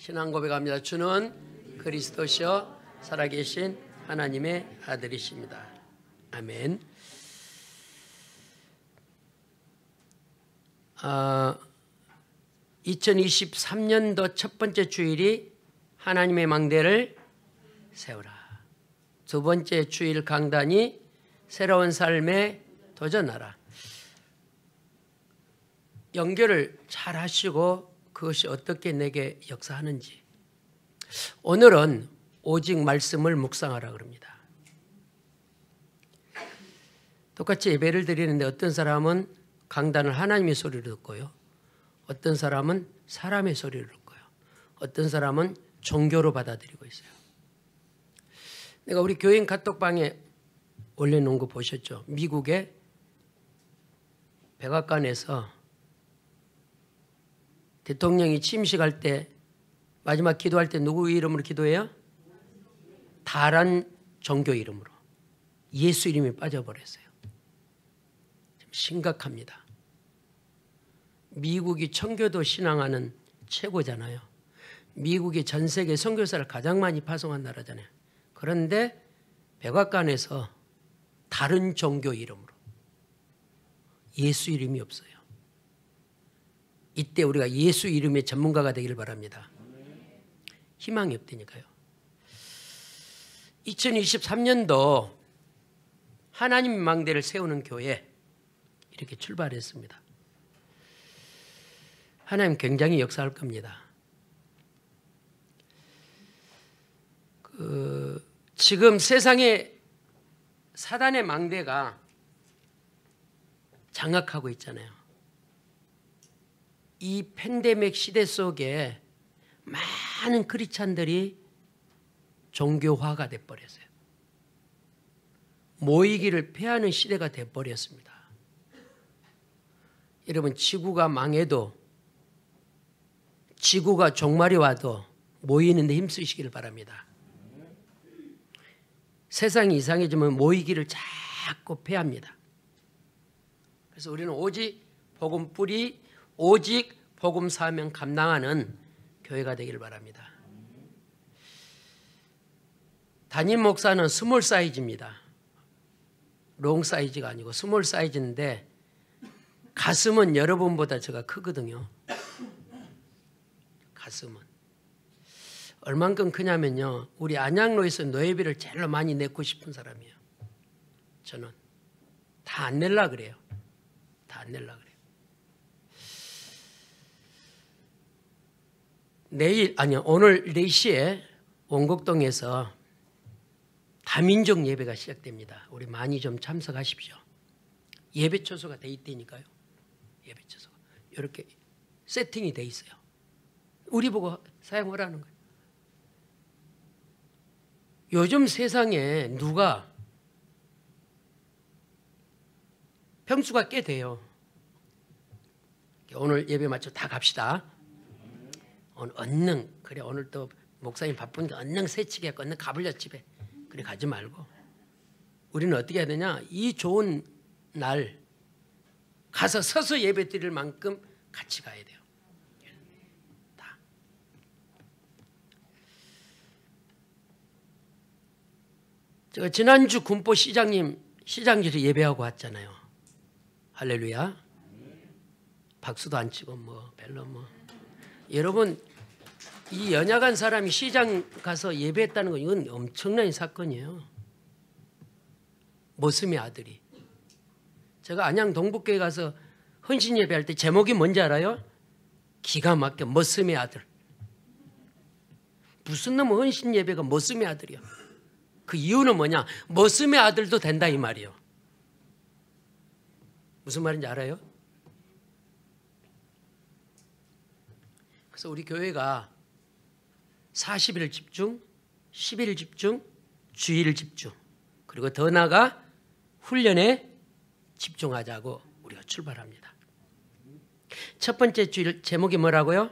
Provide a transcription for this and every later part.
신앙 고백합니다. 주는 그리스도시요 살아계신 하나님의 아들이십니다. 아멘. 2023년도 첫 번째 주일이 하나님의 망대를 세우라. 두 번째 주일 강단이 새로운 삶에 도전하라. 연결을 잘 하시고 그것이 어떻게 내게 역사하는지. 오늘은 오직 말씀을 묵상하라 그럽니다. 똑같이 예배를 드리는데 어떤 사람은 강단을 하나님의 소리를 듣고요. 어떤 사람은 사람의 소리를 듣고요. 어떤 사람은 종교로 받아들이고 있어요. 내가 우리 교인 카톡방에 올려놓은 거 보셨죠? 미국의 백악관에서 대통령이 취임식할 때 마지막 기도할 때 누구 이름으로 기도해요? 다른 종교 이름으로. 예수 이름이 빠져버렸어요. 좀 심각합니다. 미국이 청교도 신앙하는 최고잖아요. 미국이 전 세계 선교사를 가장 많이 파송한 나라잖아요. 그런데 백악관에서 다른 종교 이름으로 예수 이름이 없어요. 이때 우리가 예수 이름의 전문가가 되기를 바랍니다. 희망이 없다니까요. 2023년도 하나님 망대를 세우는 교회 이렇게 출발했습니다. 하나님 굉장히 역사할 겁니다. 지금 세상에 사단의 망대가 장악하고 있잖아요. 이 팬데믹 시대 속에 많은 크리스찬들이 종교화가 돼버렸어요. 모이기를 피하는 시대가 돼버렸습니다. 여러분, 지구가 망해도, 지구가 종말이 와도 모이는데 힘쓰시기를 바랍니다. 세상이 이상해지면 모이기를 자꾸 피합니다. 그래서 우리는 오직 복음 뿌리, 오직 복음 사명 감당하는 교회가 되기를 바랍니다. 담임 목사는 스몰 사이즈입니다. 롱 사이즈가 아니고 스몰 사이즈인데 가슴은 여러분보다 제가 크거든요. 가슴은. 얼만큼 크냐면요. 우리 안양로에서 노예비를 제일 많이 내고 싶은 사람이에요. 저는. 다 안 낼라 그래요. 다 안 낼라 그래요. 오늘 4시에 원곡동에서 다민족 예배가 시작됩니다. 우리 많이 좀 참석하십시오. 예배 처소가 돼 있다니까요. 예배 처소가. 이렇게 세팅이 돼 있어요. 우리 보고 사용하라는 거예요. 요즘 세상에 누가 평수가 꽤 돼요. 오늘 예배 마쳐 다 갑시다. 오늘 언능, 그래 오늘 또 목사님 바쁘니까 언능 새치기 했고 언능 가불려 집에. 그래 가지 말고 우리는 어떻게 해야 되냐? 이 좋은 날 가서 서서 예배 드릴 만큼 같이 가야 돼요. 다. 제가 지난주 군포 시장님 시장실에 예배하고 왔잖아요. 할렐루야. 박수도 안 치고 별로 여러분, 이 연약한 사람이 시장 가서 예배했다는 건 이건 엄청난 사건이에요. 머슴의 아들이. 제가 안양 동북교회 가서 헌신 예배할 때 제목이 뭔지 알아요? 기가 막혀 머슴의 아들. 무슨 놈의 헌신 예배가 머슴의 아들이야. 그 이유는 뭐냐? 머슴의 아들도 된다 이 말이에요. 무슨 말인지 알아요? 그래서 우리 교회가 40일 집중, 10일 집중, 주일 집중, 그리고 더 나아가 훈련에 집중하자고 우리가 출발합니다. 첫 번째 주일 제목이 뭐라고요?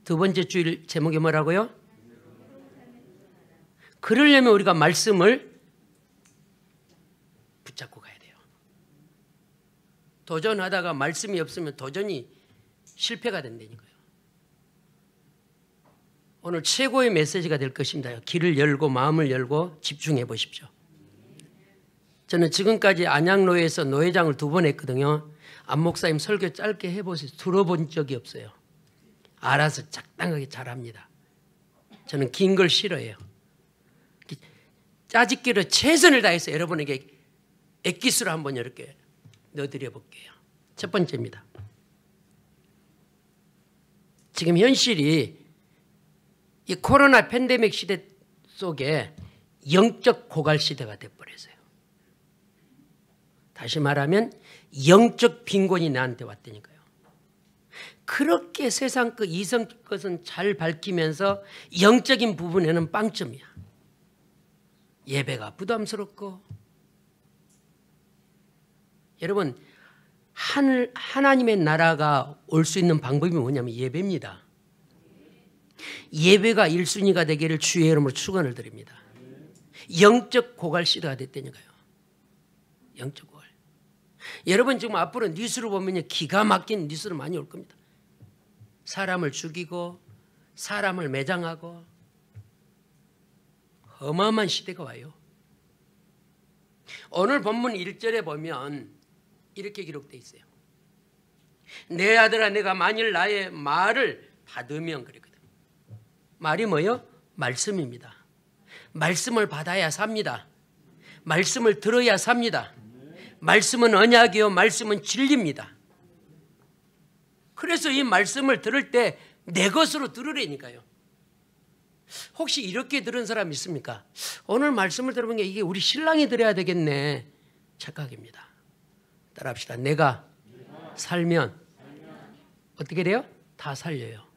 두 번째 주일 제목이 뭐라고요? 그러려면 우리가 말씀을 붙잡고 가야 돼요. 도전하다가 말씀이 없으면 도전이 실패가 된다니까요. 오늘 최고의 메시지가 될 것입니다. 귀를 열고 마음을 열고 집중해 보십시오. 저는 지금까지 안양노회에서 노회장을 2번 했거든요. 안 목사님 설교 짧게 해보세요. 들어본 적이 없어요. 알아서 적당하게 잘합니다. 저는 긴 걸 싫어해요. 짜집기로 최선을 다해서 여러분에게 액기스로 한번 이렇게 넣어드려 볼게요. 첫 번째입니다. 지금 현실이 이 코로나 팬데믹 시대 속에 영적 고갈 시대가 돼버렸어요. 다시 말하면 영적 빈곤이 나한테 왔다니까요. 그렇게 세상 것 이성 것은 잘 밝히면서 영적인 부분에는 빵점이야. 예배가 부담스럽고. 여러분, 하나님의 나라가 올 수 있는 방법이 뭐냐면 예배입니다. 예배가 1순위가 되기를 주의 이름으로 축원을 드립니다. 영적 고갈 시대가 됐다니까요. 영적 고갈. 여러분 지금 앞으로 뉴스를 보면 기가 막힌 뉴스를 많이 올 겁니다. 사람을 죽이고 사람을 매장하고 어마어마한 시대가 와요. 오늘 본문 1절에 보면 이렇게 기록되어 있어요. 내 아들아 내가 만일 나의 말을 받으면 그랬거든. 말이 뭐예요? 말씀입니다. 말씀을 받아야 삽니다. 말씀을 들어야 삽니다. 말씀은 언약이요 말씀은 진리입니다. 그래서 이 말씀을 들을 때 내 것으로 들으라니까요. 혹시 이렇게 들은 사람 있습니까? 오늘 말씀을 들어보니까 이게 우리 신랑이 들어야 되겠네. 착각입니다. 따라합시다. 내가 살면 어떻게 돼요? 다 살려요.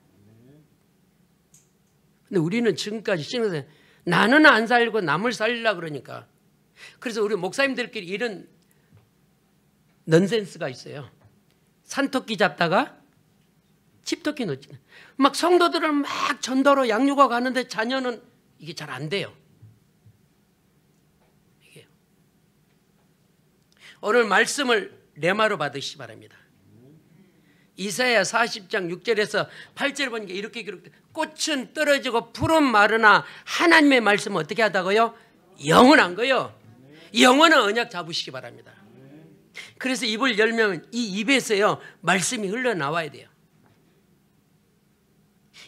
근데 우리는 지금까지 신앙생활 나는 안 살고 남을 살리려고 그러니까. 그래서 우리 목사님들끼리 이런 넌센스가 있어요. 산토끼 잡다가 집토끼 놓지. 막 성도들을 막 전도로 양육하고 가는데 자녀는 이게 잘 안 돼요. 이게 오늘 말씀을 레마로 받으시기 바랍니다. 이사야 40장 6절에서 8절 보니까 이렇게 기록돼. 꽃은 떨어지고 풀은 마르나 하나님의 말씀은 어떻게 하다고요? 영원한 거요. 영원한 언약 잡으시기 바랍니다. 그래서 입을 열면 이 입에서요 말씀이 흘러나와야 돼요.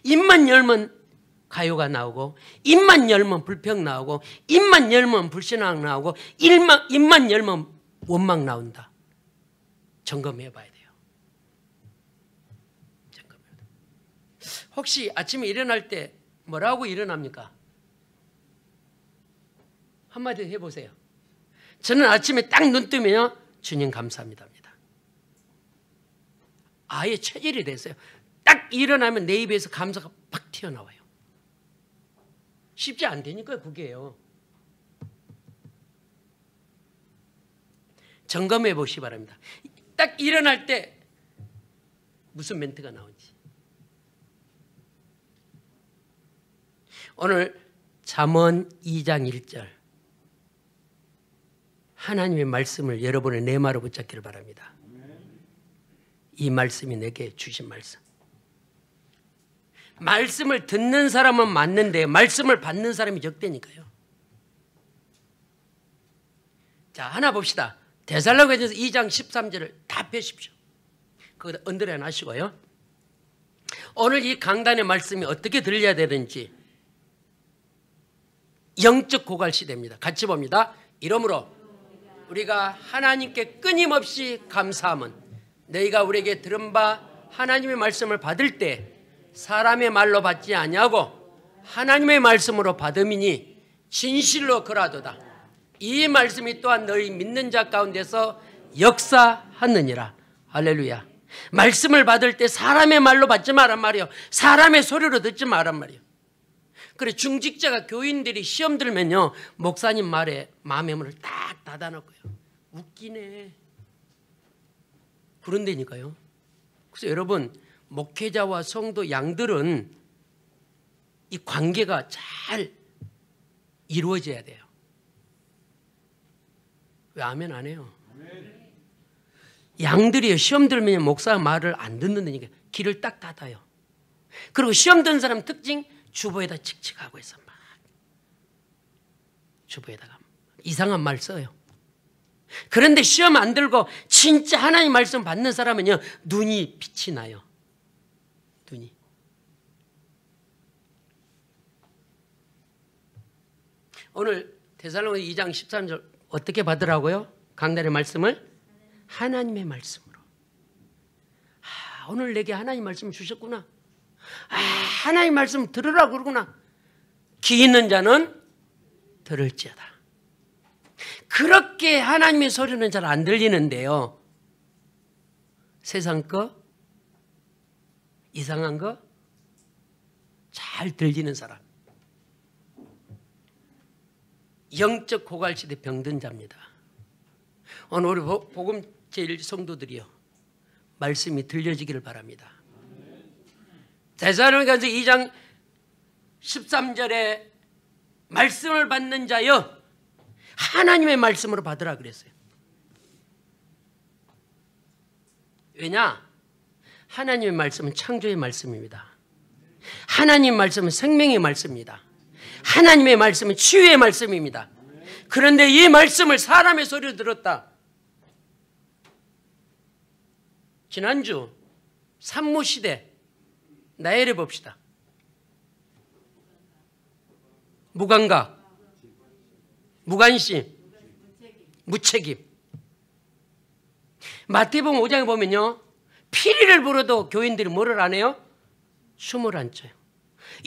입만 열면 가요가 나오고, 입만 열면 불평 나오고, 입만 열면 불신앙 나오고, 입만 열면 원망 나온다. 점검해 봐야 돼요. 점검해 봐야 돼요. 혹시 아침에 일어날 때 뭐라고 일어납니까? 한마디 해보세요. 저는 아침에 딱 눈 뜨면요 주님 감사합니다 합니다. 아예 체질이 됐어요. 딱 일어나면 내 입에서 감사가 팍 튀어나와요. 쉽지 않다니까요. 그게요. 점검해 보시기 바랍니다. 딱 일어날 때 무슨 멘트가 나오는지. 오늘 잠언 2장 1절 하나님의 말씀을 여러분의 내마로 붙잡기를 바랍니다. 이 말씀이 내게 주신 말씀. 말씀을 듣는 사람은 맞는데 말씀을 받는 사람이 적대니까요. 자, 하나 봅시다. 데살로니가전서 2장 13절을 다 펴십시오. 그거 언더라인 하시고요. 오늘 이 강단의 말씀이 어떻게 들려야 되는지. 영적 고갈 시대입니다. 같이 봅니다. 이러므로 우리가 하나님께 끊임없이 감사함은 너희가 우리에게 들은 바 하나님의 말씀을 받을 때 사람의 말로 받지 아니하고 하나님의 말씀으로 받음이니 진실로 그라도다. 이 말씀이 또한 너희 믿는 자 가운데서 역사하느니라. 할렐루야. 말씀을 받을 때 사람의 말로 받지 말란 말이요. 사람의 소리로 듣지 말란 말이요. 그래 중직자가 교인들이 시험 들면요 목사님 말에 마음의 문을 딱 닫아놓고요. 웃기네. 그런다니까요. 그래서 여러분 목회자와 성도 양들은 이 관계가 잘 이루어져야 돼요. 왜 아멘 안 해요? 양들이 시험 들면 목사 말을 안 듣는다니까. 귀를 딱 닫아요. 그리고 시험 든 사람 특징 주보에다 칙칙하고 해서 막 주보에다가 이상한 말 써요. 그런데 시험 안 들고 진짜 하나님 말씀 받는 사람은요, 눈이 빛이 나요. 눈이. 오늘 데살로니가 2장 13절 어떻게 받으라고요? 강단의 말씀을 하나님의 말씀으로. 오늘 내게 하나님 말씀 주셨구나. 하나님 말씀 들으라고 그러구나. 귀 있는 자는 들을지어다. 그렇게 하나님의 소리는 잘 안 들리는데요, 세상 거, 이상한 거 잘 들리는 사람, 영적 고갈시대 병든 자입니다. 오늘 우리 복음 제1 성도들이요, 말씀이 들려지기를 바랍니다. 데살로니가서 2장 13절에 말씀을 받는 자여 하나님의 말씀으로 받으라 그랬어요. 왜냐? 하나님의 말씀은 창조의 말씀입니다. 하나님의 말씀은 생명의 말씀입니다. 하나님의 말씀은 치유의 말씀입니다. 그런데 이 말씀을 사람의 소리로 들었다. 지난주 산모시대 나열해 봅시다. 무감각, 무관심, 무책임. 마태복음 5장에 보면요, 피리를 불어도 교인들이 뭐를 안 해요? 춤을 안 춰요.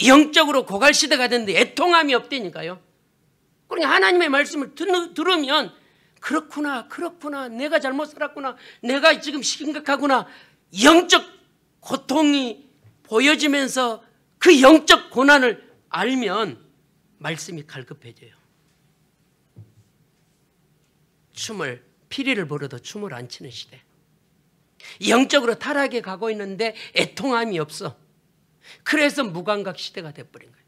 영적으로 고갈시대가 됐는데 애통함이 없다니까요. 그러니까 하나님의 말씀을 들으면 그렇구나, 그렇구나, 내가 잘못 살았구나, 내가 지금 심각하구나, 영적 고통이 보여지면서 그 영적 고난을 알면 말씀이 갈급해져요. 피리를 불어도 춤을 안 추는 시대. 영적으로 타락에 가고 있는데 애통함이 없어. 그래서 무감각 시대가 돼버린 거예요.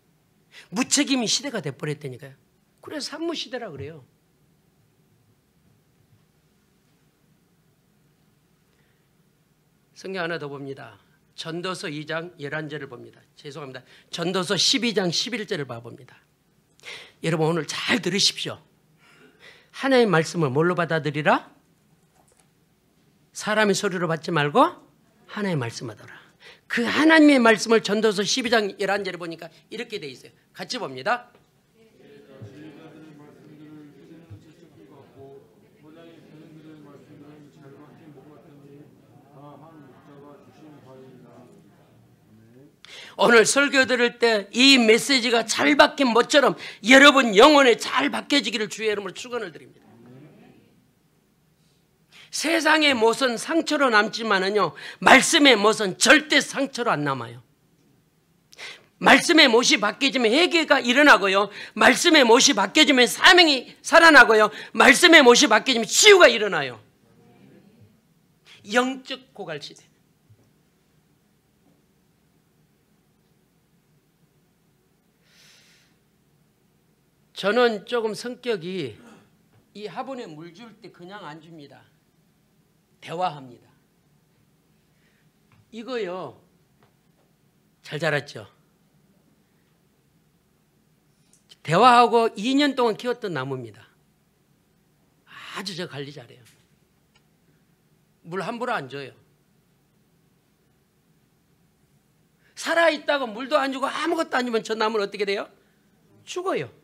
무책임이 시대가 돼버렸다니까요. 그래서 산무 시대라 그래요. 성경 하나 더 봅니다. 전도서 2장 11절을 봅니다. 죄송합니다. 전도서 12장 11절을 봐봅니다. 여러분 오늘 잘 들으십시오. 하나님의 말씀을 뭘로 받아들이라? 사람의 소리로 받지 말고 하나님의 말씀 하더라. 그 하나님의 말씀을 전도서 12장 11절에 보니까 이렇게 돼 있어요. 같이 봅니다. 오늘 설교 들을 때 이 메시지가 잘 박힌 모처럼 여러분 영혼에 잘 박혀지기를 주의 이름으로 축원을 드립니다. 세상의 못은 상처로 남지만은요, 말씀의 못은 절대 상처로 안 남아요. 말씀의 못이 바뀌어지면 회개가 일어나고요, 말씀의 못이 바뀌어지면 사명이 살아나고요, 말씀의 못이 바뀌어지면 치유가 일어나요. 영적 고갈시대. 저는 조금 성격이 이 화분에 물 줄 때 그냥 안 줍니다. 대화합니다. 이거요, 잘 자랐죠? 대화하고 2년 동안 키웠던 나무입니다. 아주 저 관리 잘해요. 물 함부로 안 줘요. 살아있다고 물도 안 주고 아무것도 안 주면 저 나무는 어떻게 돼요? 죽어요.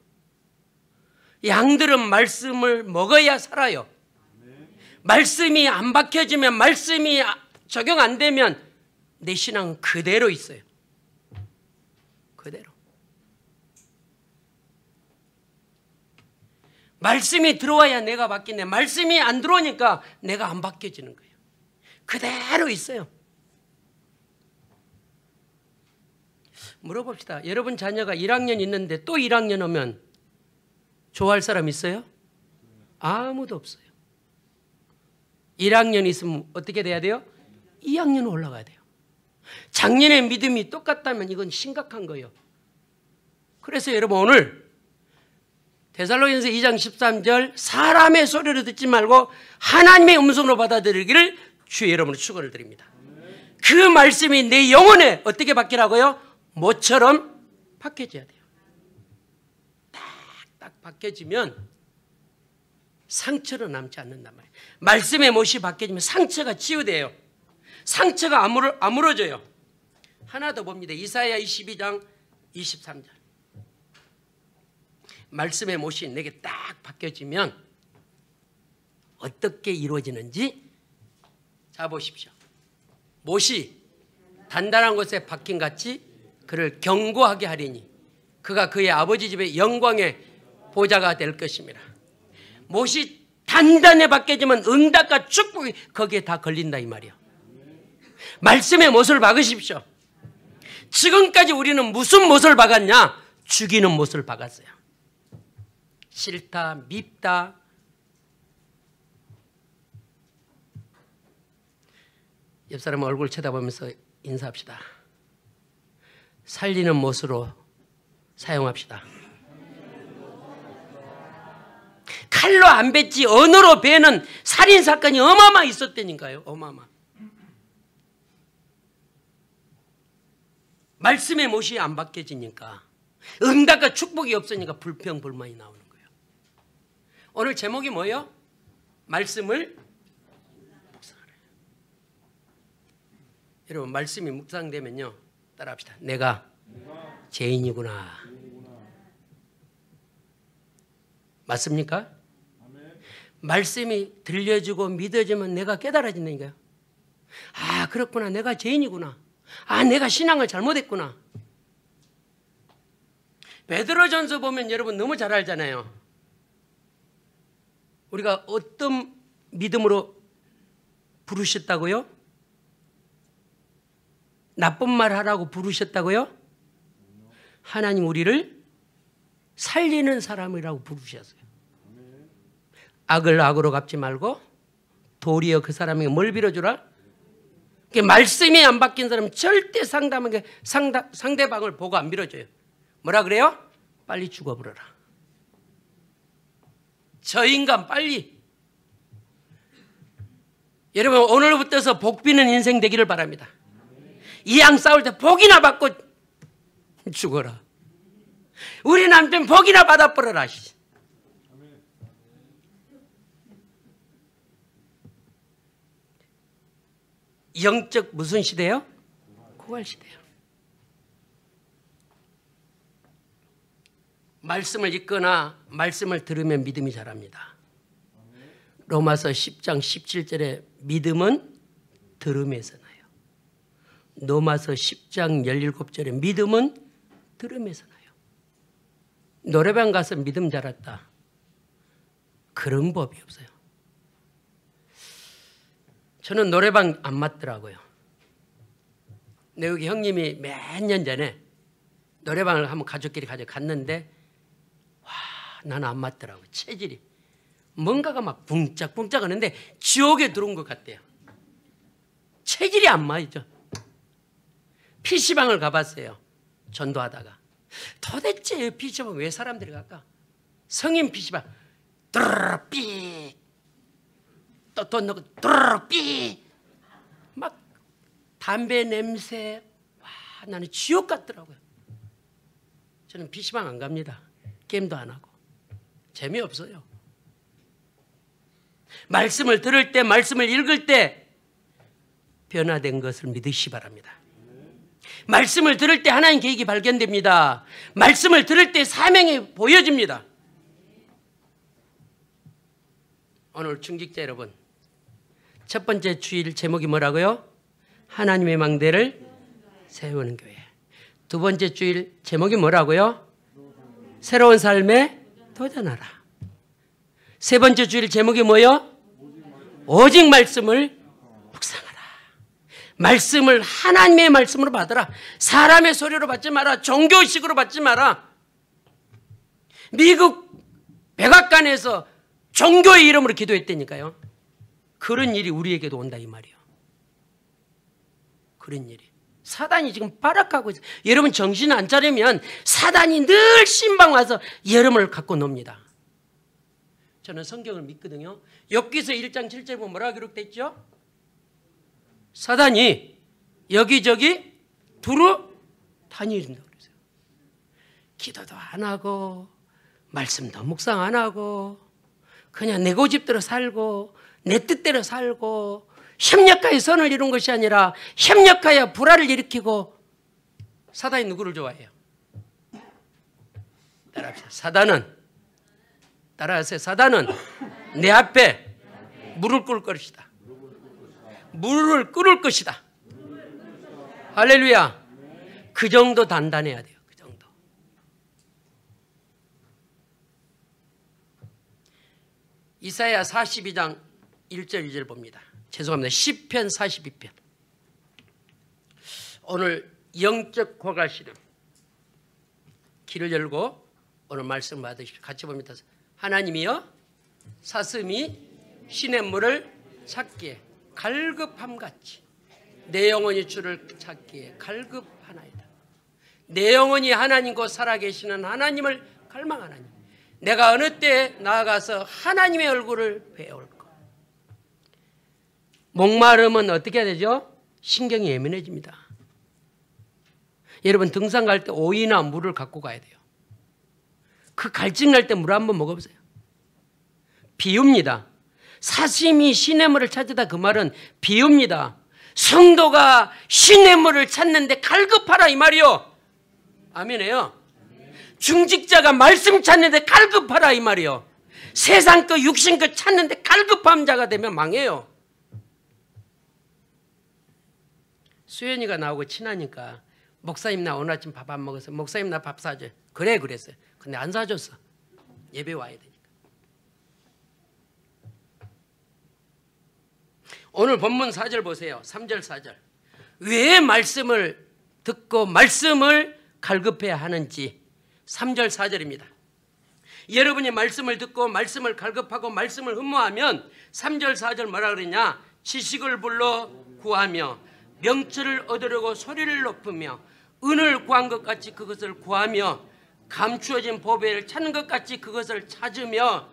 양들은 말씀을 먹어야 살아요. 말씀이 안 박혀지면, 말씀이 적용 안 되면 내 신앙은 그대로 있어요. 그대로. 말씀이 들어와야 내가 바뀌네. 말씀이 안 들어오니까 내가 안 바뀌어지는 거예요. 그대로 있어요. 물어봅시다. 여러분 자녀가 1학년 있는데 또 1학년 오면 좋아할 사람 있어요? 아무도 없어요. 1학년 있으면 어떻게 돼야 돼요? 2학년 올라가야 돼요. 작년의 믿음이 똑같다면 이건 심각한 거예요. 그래서 여러분 오늘 데살로니가서 2장 13절 사람의 소리를 듣지 말고 하나님의 음성으로 받아들이기를 주의 이름으로 축원을 드립니다. 그 말씀이 내 영혼에 어떻게 바뀌라고요? 모처럼 박혀져야 돼요. 딱 박혀지면 상처로 남지 않는단 말이에요. 말씀의 못이 박혀지면 상처가 치유돼요. 상처가 아물어져요. 하나 더 봅니다. 이사야 22장 23절. 말씀의 못이 내게 딱 박혀지면 어떻게 이루어지는지 자 보십시오. 못이 단단한 곳에 박힌 같이 그를 견고하게 하리니 그가 그의 아버지 집의 영광의 보좌가 될 것입니다. 못이 단단히 박혀지면 응답과 축복이 거기에 다 걸린다 이 말이에요. 말씀의 못을 박으십시오. 지금까지 우리는 무슨 못을 박았냐? 죽이는 못을 박았어요. 싫다, 밉다. 옆 사람 얼굴 쳐다보면서 인사합시다. 살리는 못으로 사용합시다. 칼로 안 뱉지 언어로 베는 살인사건이 어마어마 있었다니까요. 어마어마. 말씀의 못이 안 박혀지니까 응답과 축복이 없으니까 불평 불만이 나오는 거예요. 오늘 제목이 뭐예요? 말씀을 묵상하라. 여러분 말씀이 묵상되면요 따라합시다. 내가 죄인이구나. 맞습니까? 말씀이 들려주고 믿어지면 내가 깨달아진다니까요. 아 그렇구나. 내가 죄인이구나. 아 내가 신앙을 잘못했구나. 베드로전서 보면 여러분 너무 잘 알잖아요. 우리가 어떤 믿음으로 부르셨다고요? 나쁜 말 하라고 부르셨다고요? 하나님 우리를 살리는 사람이라고 부르셨어요. 악을 악으로 갚지 말고 도리어 그 사람에게 뭘 빌어주라? 말씀이 안 바뀐 사람은 절대 상대방을 보고 안 빌어줘요. 뭐라 그래요? 빨리 죽어버려라. 저 인간 빨리. 여러분 오늘부터서 복 비는 인생 되기를 바랍니다. 이왕 싸울 때 복이나 받고 죽어라. 우리 남편 복이나 받아버려라. 영적 무슨 시대요? 고갈 시대요. 말씀을 읽거나 말씀을 들으면 믿음이 자랍니다. 로마서 10장 17절에 믿음은 들음에서 나요. 로마서 10장 17절에 믿음은 들음에서 나요. 노래방 가서 믿음 자랐다. 그런 법이 없어요. 저는 노래방 안 맞더라고요. 근데 여기 형님이 몇 년 전에 노래방을 한번 가족끼리 갔는데 와 나는 안 맞더라고요. 체질이 뭔가가 막 붕짝붕짝 하는데 지옥에 들어온 것 같대요. 체질이 안 맞죠. PC방을 가봤어요. 전도하다가 도대체 PC방 왜 사람들이 갈까? 성인 PC방 드르르 삐 또 돈 넣고 드르르 삐 막 담배 냄새. 와 나는 지옥 같더라고요. 저는 PC방 안 갑니다. 게임도 안 하고 재미없어요. 말씀을 들을 때 말씀을 읽을 때 변화된 것을 믿으시기 바랍니다. 말씀을 들을 때 하나님 계획이 발견됩니다. 말씀을 들을 때 사명이 보여집니다. 오늘 중직자 여러분 첫 번째 주일 제목이 뭐라고요? 하나님의 망대를 세우는 교회. 두 번째 주일 제목이 뭐라고요? 새로운 삶에 도전하라. 세 번째 주일 제목이 뭐요? 오직 말씀을 묵상하라. 말씀을 하나님의 말씀으로 받아라. 사람의 소리로 받지 마라. 종교식으로 받지 마라. 미국 백악관에서 종교의 이름으로 기도했다니까요. 그런 일이 우리에게도 온다 이 말이에요. 그런 일이. 사단이 지금 발악하고 있어요. 여러분 정신 안 차리면 사단이 늘 신방 와서 여러분을 갖고 놉니다. 저는 성경을 믿거든요. 욥기서 1장 7절 보면 뭐라고 기록되어 있죠? 사단이 여기저기 두루 다니신다고 그랬어요. 기도도 안 하고 말씀도 묵상 안 하고 그냥 내 고집대로 살고 내 뜻대로 살고 협력하여 선을 이룬 것이 아니라 협력하여 불화를 일으키고. 사단이 누구를 좋아해요? 따라합시다. 사단은, 따라하세요. 사단은 내 앞에 물을 끓을 것이다. 물을 끓을 것이다. 할렐루야. 그 정도 단단해야 돼요. 그 정도. 이사야 42장 1절 2절 봅니다. 죄송합니다. 시편 42편. 오늘 영적 고갈시름 길을 열고 오늘 말씀 받으십시오. 같이 봅니다. 하나님이여 사슴이 시냇물을 찾기에 갈급함같이 내 영혼이 주를 찾기에 갈급하나이다. 내 영혼이 하나님 곧 살아계시는 하나님을 갈망하나니 내가 어느 때에 나아가서 하나님의 얼굴을 배울까. 목마름은 어떻게 해야 되죠? 신경이 예민해집니다. 여러분 등산 갈 때 오이나 물을 갖고 가야 돼요. 그 갈증 날 때 물 한번 먹어보세요. 비유입니다. 사슴이 시냇물을 찾으다 그 말은 비유입니다. 성도가 시냇물을 찾는데 갈급하라 이 말이요. 아멘이에요. 중직자가 말씀 찾는데 갈급하라 이 말이요. 세상 거 육신 거 찾는데 갈급한 자가 되면 망해요. 수연이가 나오고 친하니까 목사님 나 오늘 아침 밥 안 먹었어. 목사님 나 밥 사줘. 그래 그랬어요. 근데 안 사줬어. 예배 와야 되니까. 오늘 본문 4절 보세요. 3절 4절. 왜 말씀을 듣고 말씀을 갈급해야 하는지 3절 4절입니다. 여러분이 말씀을 듣고 말씀을 갈급하고 말씀을 흠모하면 3절 4절 뭐라 그러냐. 지식을 불러 구하며 명철을 얻으려고 소리를 높이며 은을 구한 것 같이 그것을 구하며 감추어진 보배를 찾는 것 같이 그것을 찾으며.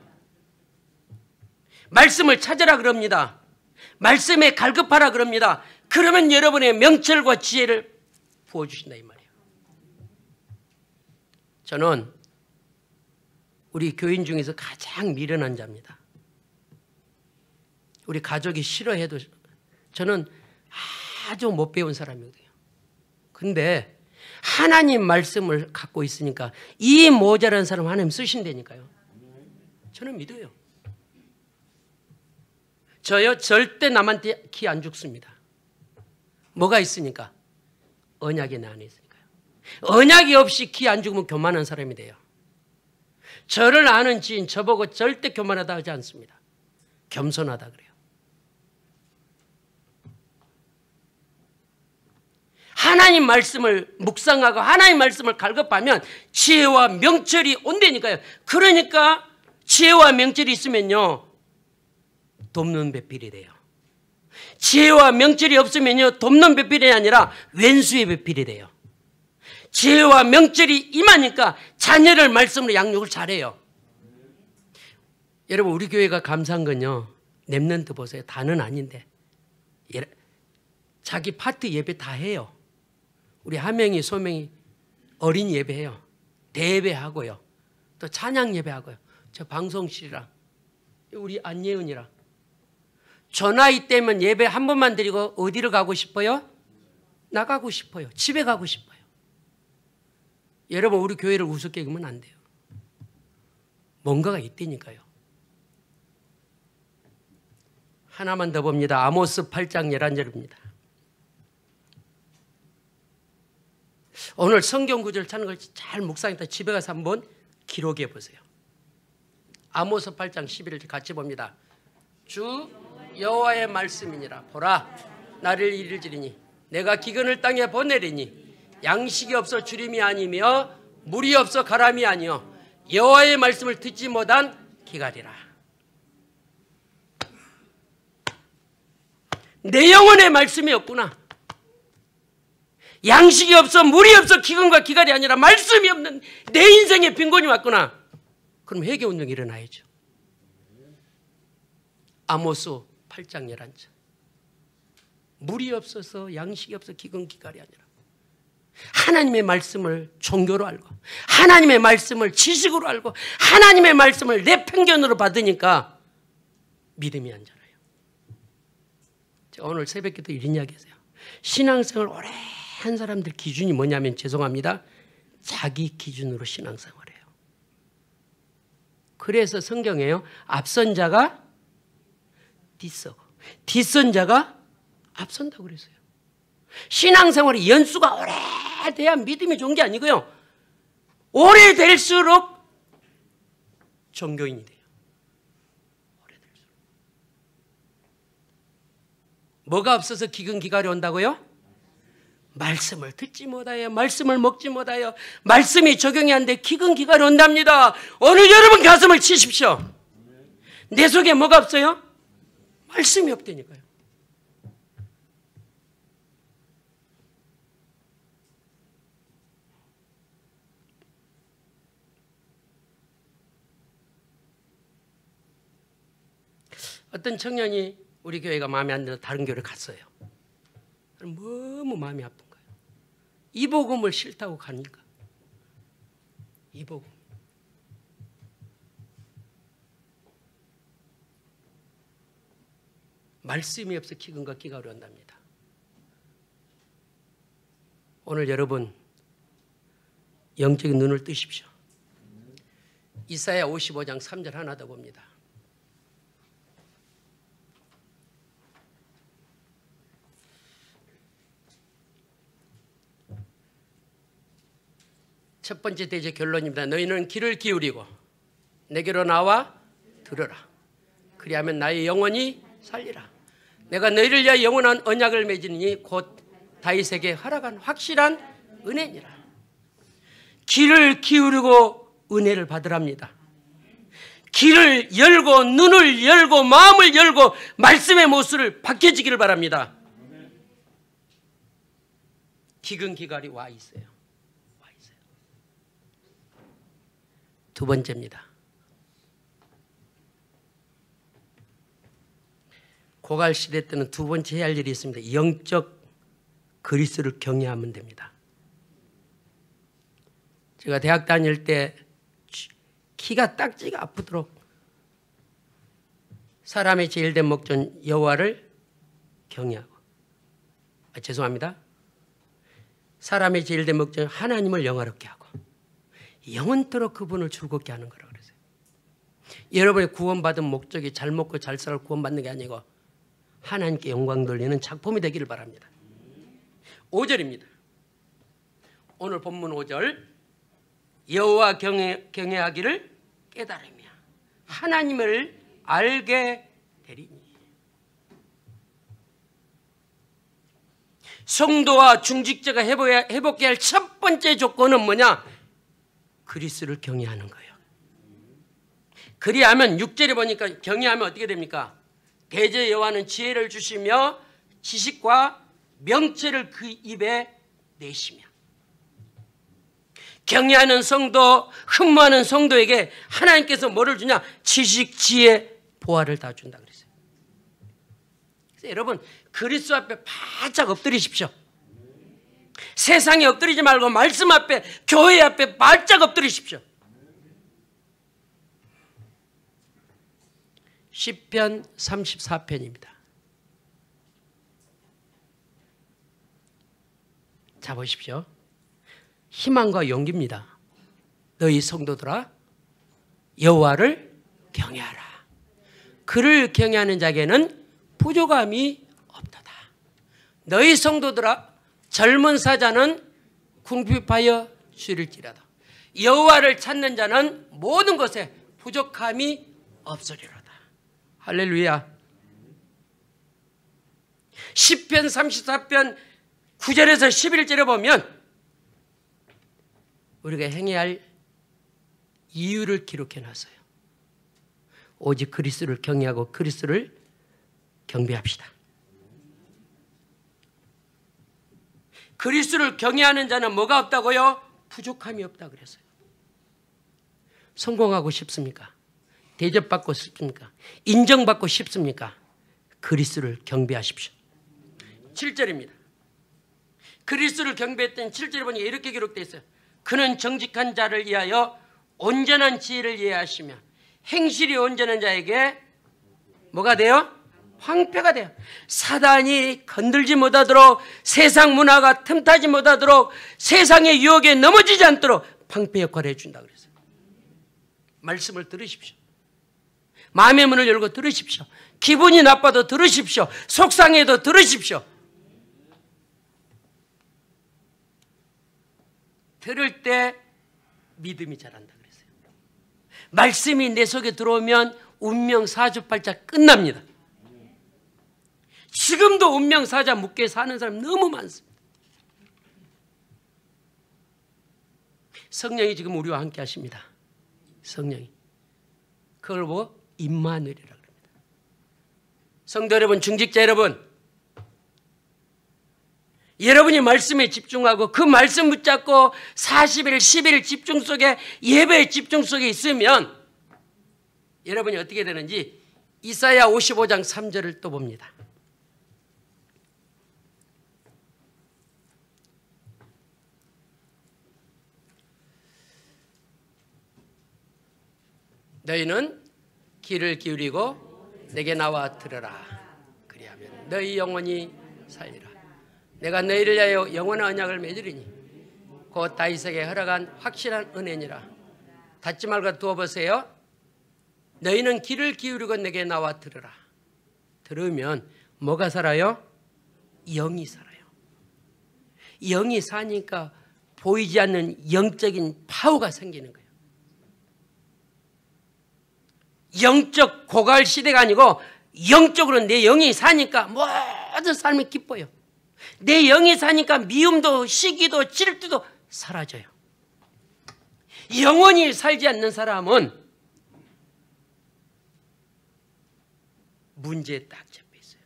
말씀을 찾으라 그럽니다. 말씀에 갈급하라 그럽니다. 그러면 여러분의 명철과 지혜를 부어주신다 이 말이에요. 저는 우리 교인 중에서 가장 미련한 자입니다. 우리 가족이 싫어해도 저는 아주 못 배운 사람이거든요. 근데 하나님 말씀을 갖고 있으니까 이 모자란 사람 하나님 쓰신다니까요. 저는 믿어요. 저요 절대 남한테 기 안 죽습니다. 뭐가 있으니까? 언약이 내 안에 있으니까요. 언약이 없이 기 안 죽으면 교만한 사람이 돼요. 저를 아는 지인 저보고 절대 교만하다 하지 않습니다. 겸손하다 그래요. 하나님 말씀을 묵상하고 하나님 말씀을 갈급하면 지혜와 명철이 온다니까요. 그러니까 지혜와 명철이 있으면요 돕는 배필이 돼요. 지혜와 명철이 없으면요 돕는 배필이 아니라 왼수의 배필이 돼요. 지혜와 명철이 임하니까 자녀를 말씀으로 양육을 잘해요. 여러분 우리 교회가 감사한 건요 랩런트 보세요. 다는 아닌데 자기 파트 예배 다 해요. 우리 하명이 소명이 어린 예배해요. 대예배하고요. 또 찬양 예배하고요. 저 방송실이랑 우리 안예은이랑 저 나이 때면 예배 한 번만 드리고 어디로 가고 싶어요? 나가고 싶어요. 집에 가고 싶어요. 여러분 우리 교회를 우습게 여기면 안 돼요. 뭔가가 있다니까요. 하나만 더 봅니다. 아모스 8장 11절입니다. 오늘 성경 구절 찾는 걸 잘 묵상했다 집에 가서 한번 기록해 보세요. 아모스 8장 11절 같이 봅니다. 주 여호와의 말씀이니라. 보라 나를 이르지리니 내가 기근을 땅에 보내리니 양식이 없어 주림이 아니며 물이 없어 가람이 아니요 여호와의 말씀을 듣지 못한 기갈이라. 내 영혼의 말씀이 없구나. 양식이 없어 물이 없어 기근과 기갈이 아니라 말씀이 없는 내 인생에 빈곤이 왔구나. 그럼 회개운동이 일어나야죠. 아모스 8장 11절. 물이 없어서 양식이 없어 기근 기갈이 아니라 하나님의 말씀을 종교로 알고 하나님의 말씀을 지식으로 알고 하나님의 말씀을 내 편견으로 받으니까 믿음이 안 자라요. 제가 오늘 새벽에도 이런 이야기 했어요. 신앙생활 오래 한 사람들 기준이 뭐냐면 죄송합니다. 자기 기준으로 신앙생활해요. 그래서 성경에요. 앞선 자가 뒤서고 뒤선 자가 앞선다고 그랬어요. 신앙생활이 연수가 오래돼야 믿음이 좋은 게 아니고요. 오래될수록 종교인이 돼요. 오래될수록. 뭐가 없어서 기근기갈이 온다고요? 말씀을 듣지 못하여 말씀을 먹지 못하여 말씀이 적용이 안 돼 기근기갈이 온답니다. 오늘 여러분 가슴을 치십시오. 내 속에 뭐가 없어요? 말씀이 없다니까요. 어떤 청년이 우리 교회가 마음에 안 들어서 다른 교회를 갔어요. 너무 마음이 아픈 거예요. 이 복음을 싫다고 가니까. 이 복음. 말씀이 없어 기근과 기갈이 온답니다. 오늘 여러분 영적인 눈을 뜨십시오. 이사야 55장 3절 하나 더 봅니다. 첫 번째 대제 결론입니다. 너희는 귀를 기울이고 내게로 나와 들으라. 그리하면 나의 영혼이 살리라. 내가 너희를 위하여 영원한 언약을 맺으니 곧 다윗에게 허락한 확실한 은혜니라. 귀를 기울이고 은혜를 받으랍니다. 귀를 열고 눈을 열고 마음을 열고 말씀의 모습을 밝혀지기를 바랍니다. 기근기갈이 와 있어요. 두 번째입니다. 고갈 시대 때는 두 번째 해야 할 일이 있습니다. 영적 그리스도를 경외하면 됩니다. 제가 대학 다닐 때 키가 딱지가 아프도록 사람의 제일 된 목적은 여호와를 경외하고 죄송합니다. 사람의 제일 된 목적은 하나님을 영화롭게 하고 영원토록 그분을 즐겁게 하는 거라고 그랬어요. 여러분의 구원받은 목적이 잘 먹고 잘 살고 구원받는 게 아니고 하나님께 영광 돌리는 작품이 되기를 바랍니다. 5절입니다. 오늘 본문 5절 여호와 경외하기를 깨달으며 하나님을 알게 되리니. 성도와 중직자가 회복해야 할 첫 번째 조건은 뭐냐? 그리스도를 경외하는 거예요. 그리하면 6절에 보니까 경외하면 어떻게 됩니까? 대제 여호와는 지혜를 주시며 지식과 명철을 그 입에 내시며. 경외하는 성도, 흠모하는 성도에게 하나님께서 뭐를 주냐? 지식, 지혜, 보화를 다 준다 그랬어요. 그래서 여러분 그리스도 앞에 바짝 엎드리십시오. 세상에 엎드리지 말고 말씀 앞에, 교회 앞에 바짝 엎드리십시오. 시편 34편입니다. 자 보십시오. 희망과 용기입니다. 너희 성도들아 여호와를 경외하라. 그를 경외하는 자에게는 부족함이 없도다. 너희 성도들아 젊은 사자는 궁핍하여 쉬릴지라도 여호와를 찾는 자는 모든 것에 부족함이 없으리로다. 할렐루야. 시편 34편 9절에서 11절에 보면 우리가 행해야 할 이유를 기록해놨어요. 오직 그리스도를 경외하고 그리스도를 경배합시다. 그리스도를 경외하는 자는 뭐가 없다고요? 부족함이 없다 그랬어요. 성공하고 싶습니까? 대접받고 싶습니까? 인정받고 싶습니까? 그리스도를 경배하십시오. 7절입니다. 그리스도를 경배했던 7절에 보니까 이렇게 기록되어 있어요. 그는 정직한 자를 위하여 온전한 지혜를 이해하시며 행실이 온전한 자에게 뭐가 돼요? 황폐가 돼요. 사단이 건들지 못하도록, 세상 문화가 틈타지 못하도록, 세상의 유혹에 넘어지지 않도록 황폐 역할을 해준다 그랬어요. 말씀을 들으십시오. 마음의 문을 열고 들으십시오. 기분이 나빠도 들으십시오. 속상해도 들으십시오. 들을 때 믿음이 자란다 그랬어요. 말씀이 내 속에 들어오면 운명 사주팔자 끝납니다. 지금도 운명 사자 묶여 사는 사람 너무 많습니다. 성령이 지금 우리와 함께 하십니다. 성령이. 그걸 보고 임마누엘이라고 합니다. 성도 여러분, 중직자 여러분, 여러분이 말씀에 집중하고 그 말씀 붙잡고 40일, 10일 집중 속에, 예배의 집중 속에 있으면 여러분이 어떻게 되는지 이사야 55장 3절을 또 봅니다. 너희는 귀를 기울이고 내게 나와 들으라. 그리하면 너희 영혼이 살리라. 내가 너희를 위하여 영원한 언약을 맺으리니 곧 다윗에게 허락한 확실한 은혜니라. 닫지 말고 두어보세요. 너희는 귀를 기울이고 내게 나와 들으라. 들으면 뭐가 살아요? 영이 살아요. 영이 사니까 보이지 않는 영적인 파워가 생기는 거예요. 영적 고갈 시대가 아니고 영적으로 내 영이 사니까 모든 삶이 기뻐요. 내 영이 사니까 미움도 시기도 질투도 사라져요. 영원히 살지 않는 사람은 문제에 딱 잡혀 있어요.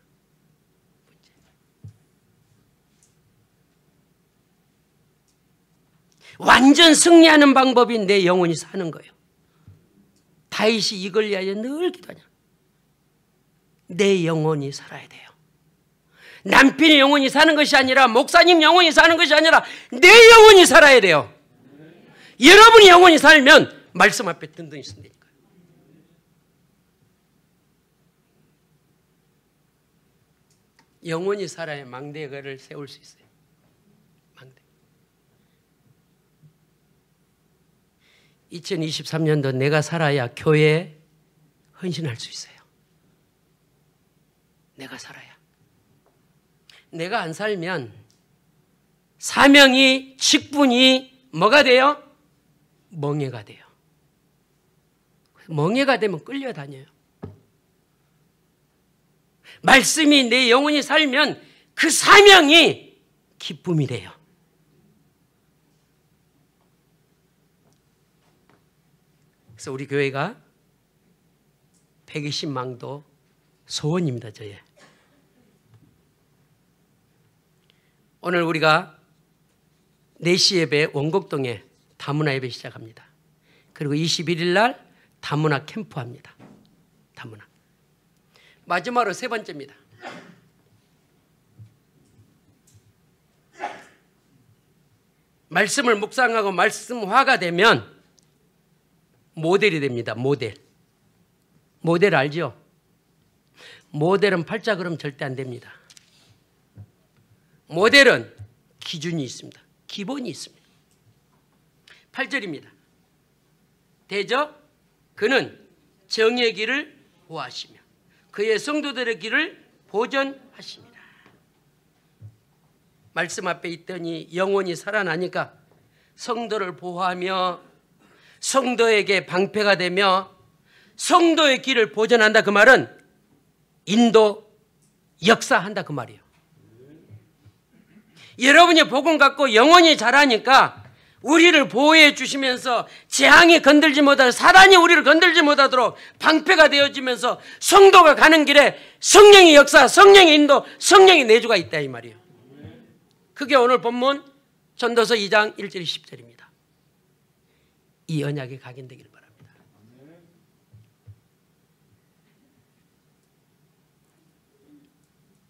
문제. 완전 승리하는 방법이 내 영혼이 사는 거예요. 다윗이 이걸 위하여 늘 기도하냐. 내 영혼이 살아야 돼요. 남편의 영혼이 사는 것이 아니라, 목사님 영혼이 사는 것이 아니라 내 영혼이 살아야 돼요. 여러분이 영혼이 살면 말씀 앞에 든든히 쓴다니까요. 영혼이 살아야 망대를 세울 수 있어요. 망대. 2023년도 내가 살아야 교회에 헌신할 수 있어요. 내가 살아야. 내가 안 살면 사명이, 직분이 뭐가 돼요? 멍해가 돼요. 멍해가 되면 끌려다녀요. 말씀이 내 영혼이 살면 그 사명이 기쁨이 돼요. 그래서 우리 교회가 120망도 소원입니다. 저의. 오늘 우리가 4시 예배 원곡동에 다문화 예배 시작합니다. 그리고 21일 날 다문화 캠프합니다. 다문화. 마지막으로 세 번째입니다. 말씀을 묵상하고 말씀화가 되면 모델이 됩니다. 모델. 모델 알죠? 모델은 팔자 그럼 절대 안 됩니다. 모델은 기준이 있습니다. 기본이 있습니다. 8절입니다. 대저 그는 정의 길을 보호하시며 그의 성도들의 길을 보전하십니다. 말씀 앞에 있더니 영혼이 살아나니까 성도를 보호하며 성도에게 방패가 되며 성도의 길을 보전한다. 그 말은 인도 역사한다 그 말이에요. 여러분이 복음 갖고 영혼이 자라니까 우리를 보호해 주시면서 재앙이 건들지 못하도록, 사단이 우리를 건들지 못하도록 방패가 되어지면서 성도가 가는 길에 성령의 역사, 성령의 인도, 성령의 내주가 있다 이 말이에요. 그게 오늘 본문 전도서 2장 1절 10절입니다. 이 언약에 각인되기를 바랍니다.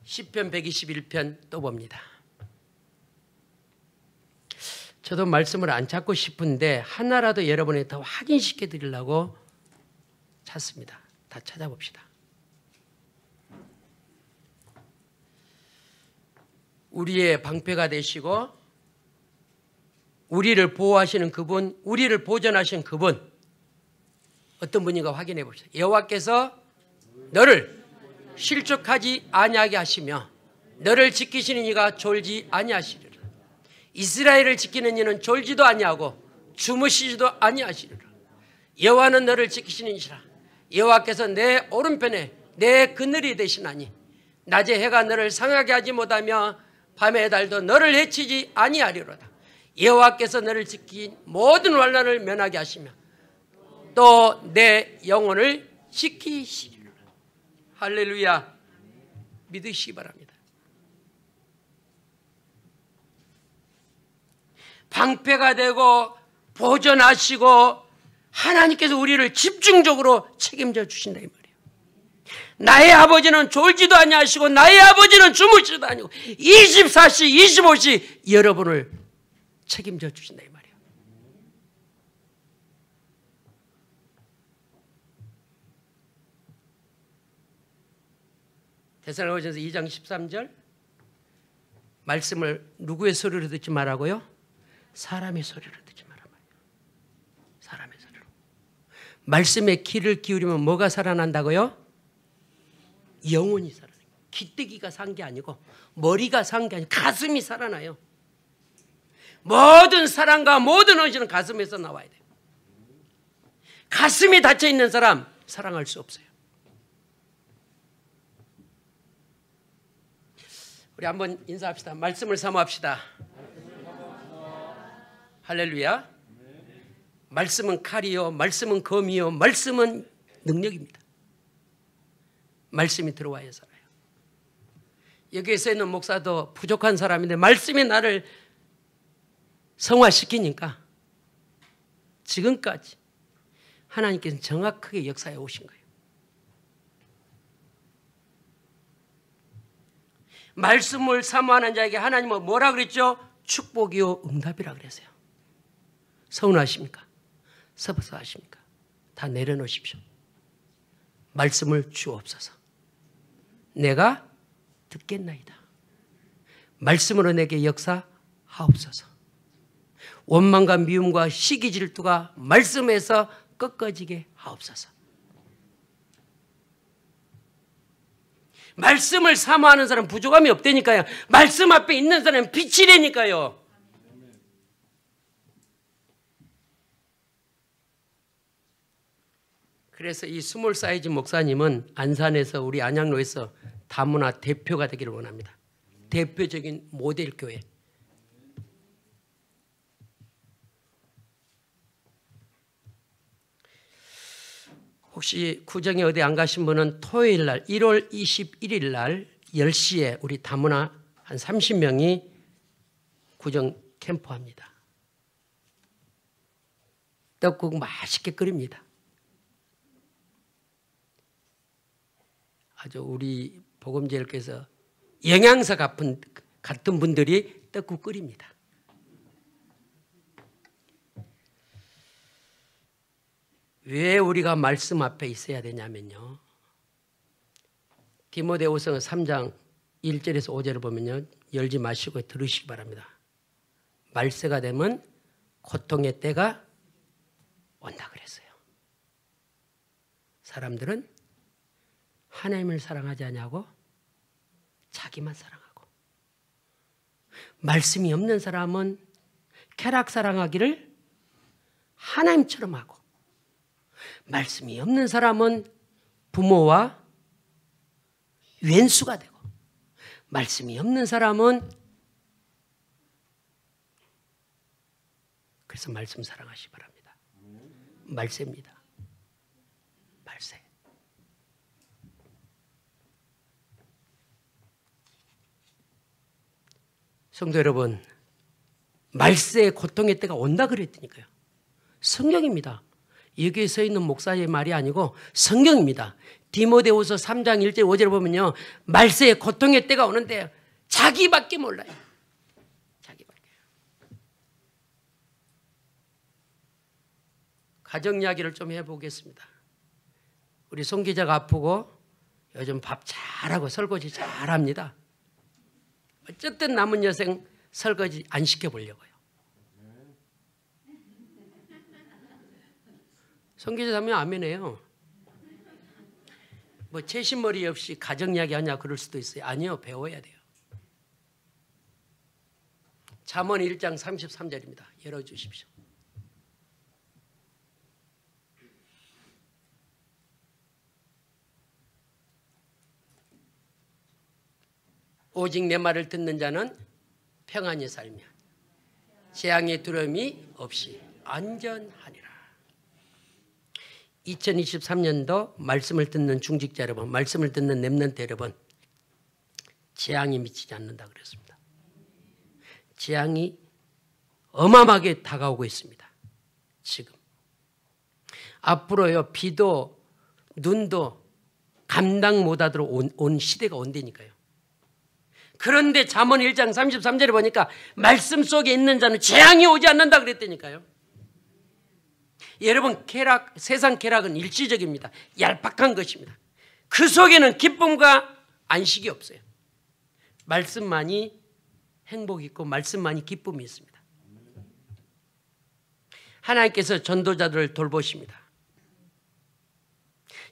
시편 121편 또 봅니다. 저도 말씀을 안 찾고 싶은데 하나라도 여러분에게 더 확인시켜 드리려고 찾습니다. 다 찾아봅시다. 우리의 방패가 되시고 우리를 보호하시는 그분, 우리를 보존하시는 그분, 어떤 분인가 확인해 봅시다. 여호와께서 너를 실족하지 아니하게 하시며 너를 지키시는 이가 졸지 아니하시리라. 이스라엘을 지키는 이는 졸지도 아니하고 주무시지도 아니하시리라. 여호와는 너를 지키시는 이시라. 여호와께서 내 오른편에 내 그늘이 되시나니 낮에 해가 너를 상하게 하지 못하며 밤의 달도 너를 해치지 아니하리로다. 여호와께서 너를 지킨 모든 환난을 면하게 하시며 또 내 영혼을 지키시리라. 할렐루야. 믿으시기 바랍니다. 방패가 되고 보존하시고 하나님께서 우리를 집중적으로 책임져 주신다 이 말이에요. 나의 아버지는 졸지도 아니하시고 나의 아버지는 주무시지도 아니고 24시 25시 여러분을 책임져 주신다 이 말이에요. 데살로니가전서 2장 13절 말씀을 누구의 소리로 듣지 말라고요? 사람의 소리로 듣지 말란 말이에요. 사람의 소리로. 말씀에 귀를 기울이면 뭐가 살아난다고요? 영혼이 살아나요. 기대기가 산 게 아니고 머리가 산 게 아니고 가슴이 살아나요. 모든 사랑과 모든 헌신은 가슴에서 나와야 돼요. 가슴이 닫혀 있는 사람 사랑할 수 없어요. 우리 한번 인사합시다. 말씀을 사모합시다. 할렐루야. 말씀은 칼이요, 말씀은 검이요, 말씀은 능력입니다. 말씀이 들어와야 살아요. 여기에서 있는 목사도 부족한 사람인데 말씀이 나를 성화시키니까 지금까지 하나님께서는 정확하게 역사해 오신 거예요. 말씀을 사모하는 자에게 하나님은 뭐라 그랬죠? 축복이요 응답이라 그랬어요. 서운하십니까? 섭섭하십니까? 다 내려놓으십시오. 말씀을 주옵소서. 내가 듣겠나이다. 말씀으로 내게 역사하옵소서. 원망과 미움과 시기 질투가 말씀에서 꺾어지게 하옵소서. 말씀을 사모하는 사람은 부족함이 없다니까요. 말씀 앞에 있는 사람은 빛이 되니까요. 그래서 이 스몰 사이즈 목사님은 안산에서 우리 안양로에서 다문화 대표가 되기를 원합니다. 대표적인 모델 교회. 혹시 구정에 어디 안 가신 분은 토요일 날 1월 21일 날 10시에 우리 다문화 한 30명이 구정 캠프합니다. 떡국 맛있게 끓입니다. 아주 우리 복음제일께서 영양사 같은 분들이 떡국 끓입니다. 왜 우리가 말씀 앞에 있어야 되냐면요. 디모데후서 3장 1절에서 5절을 보면요. 열지 마시고 들으시기 바랍니다. 말세가 되면 고통의 때가 온다 그랬어요. 사람들은 하나님을 사랑하지 않냐고 자기만 사랑하고, 말씀이 없는 사람은 쾌락 사랑하기를 하나님처럼 하고, 말씀이 없는 사람은 부모와 왼수가 되고, 말씀이 없는 사람은, 그래서 말씀 사랑하시기 바랍니다. 말세입니다. 말세. 성도 여러분, 말세의 고통의 때가 온다 그랬으니까요. 성경입니다. 여기에 서 있는 목사의 말이 아니고 성경입니다. 디모데후서 3장 1절 5절을 보면요. 말세의 고통의 때가 오는데 자기밖에 몰라요. 자기밖에. 가정 이야기를 좀 해보겠습니다. 우리 송 기자가 아프고 요즘 밥 잘하고 설거지 잘합니다. 어쨌든 남은 여생 설거지 안 시켜보려고요. 송 기자 하면 아멘해요. 뭐 채신머리 없이 가정 이야기 하냐 그럴 수도 있어요. 아니요, 배워야 돼요. 잠언 1장 33절입니다. 열어주십시오. 오직 내 말을 듣는 자는 평안히 살며 재앙의 두려움이 없이 안전하니라. 2023년도 말씀을 듣는 중직자 여러분, 말씀을 듣는 렘넌트 여러분, 재앙이 미치지 않는다 그랬습니다. 재앙이 어마어마하게 다가오고 있습니다. 지금 앞으로요, 비도 눈도 감당 못하도록 온 시대가 온다니까요. 그런데 잠언 1장 33절에 보니까 말씀 속에 있는 자는 재앙이 오지 않는다 그랬다니까요. 여러분, 세상 쾌락은 일시적입니다. 얄팍한 것입니다. 그 속에는 기쁨과 안식이 없어요. 말씀만이 행복이 있고 말씀만이 기쁨이 있습니다. 하나님께서 전도자들을 돌보십니다.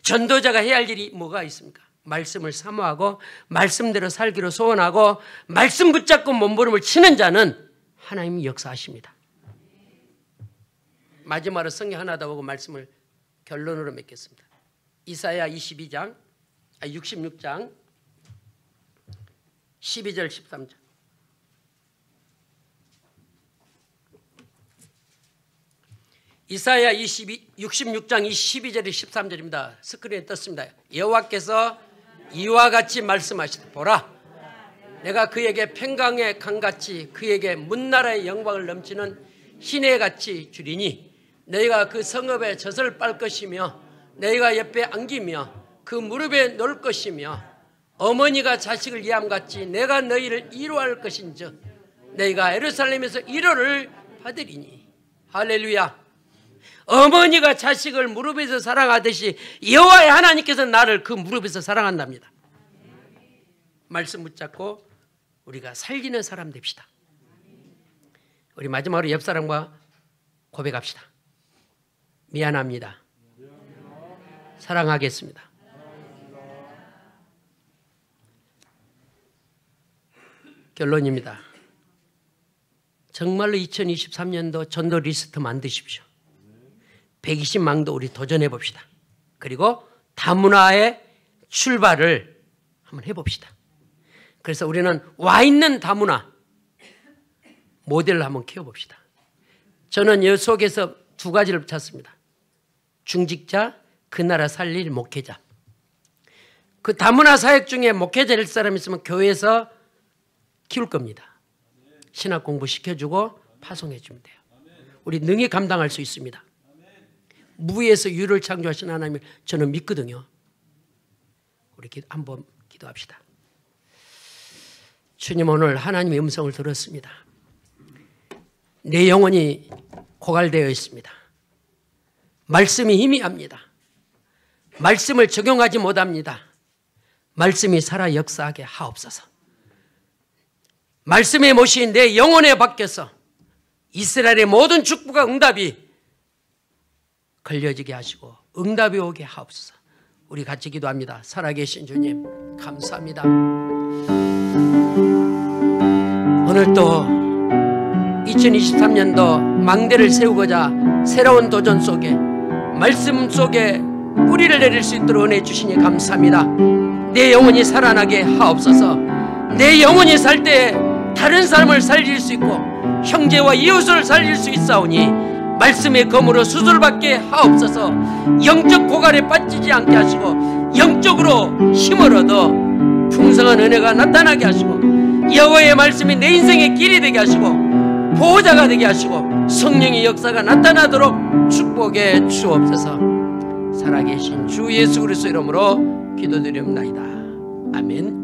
전도자가 해야 할 일이 뭐가 있습니까? 말씀을 사모하고 말씀대로 살기로 소원하고 말씀 붙잡고 몸부림을 치는 자는 하나님이 역사하십니다. 마지막으로 성경 하나 더 보고 말씀을 결론으로 맺겠습니다. 이사야 66장 12절 13절. 이사야 66장 12절에 13절입니다. 스크린에 떴습니다. 여호와께서 이와 같이 말씀하시되 보라, 내가 그에게 평강의 강같이 그에게 문나라의 영광을 넘치는 시내같이 주리니 너희가 그 성읍에 젖을 빨 것이며 너희가 옆에 안기며 그 무릎에 놓을 것이며 어머니가 자식을 이함같이 내가 너희를 위로할 것인즉 너희가 예루살렘에서 위로를 받으리니. 할렐루야. 어머니가 자식을 무릎에서 사랑하듯이 여호와의 하나님께서 나를 그 무릎에서 사랑한답니다. 말씀 붙잡고 우리가 살리는 사람 됩시다. 우리 마지막으로 옆 사람과 고백합시다. 미안합니다. 사랑하겠습니다. 결론입니다. 정말로 2023년도 전도 리스트 만드십시오. 120망도 우리 도전해 봅시다. 그리고 다문화의 출발을 한번 해봅시다. 그래서 우리는 와 있는 다문화 모델을 한번 키워봅시다. 저는 이 속에서 두 가지를 찾습니다. 중직자, 그 나라 살릴 목회자. 그 다문화 사역 중에 목회자 될 사람이 있으면 교회에서 키울 겁니다. 신학 공부 시켜주고 파송해 주면 돼요. 우리 능히 감당할 수 있습니다. 무에서 유를 창조하신 하나님을 저는 믿거든요. 우리 한번 기도합시다. 주님, 오늘 하나님의 음성을 들었습니다. 내 영혼이 고갈되어 있습니다. 말씀이 희미합니다. 말씀을 적용하지 못합니다. 말씀이 살아 역사하게 하옵소서. 말씀에 모신 내 영혼에 박혀서 이스라엘의 모든 축복과 응답이 걸려지게 하시고 응답이 오게 하옵소서. 우리 같이 기도합니다. 살아계신 주님 감사합니다. 오늘 또 2023년도 망대를 세우고자 새로운 도전 속에 말씀 속에 뿌리를 내릴 수 있도록 은혜 주시니 감사합니다. 내 영혼이 살아나게 하옵소서. 내 영혼이 살 때 다른 사람을 살릴 수 있고 형제와 이웃을 살릴 수 있사오니 말씀의 검으로 수술받게 하옵소서. 영적 고갈에 빠지지 않게 하시고 영적으로 힘을 얻어 풍성한 은혜가 나타나게 하시고 여호와의 말씀이 내 인생의 길이 되게 하시고 보호자가 되게 하시고 성령의 역사가 나타나도록 축복해 주옵소서. 살아계신 주 예수 그리스도 이름으로 기도드립니다. 아멘.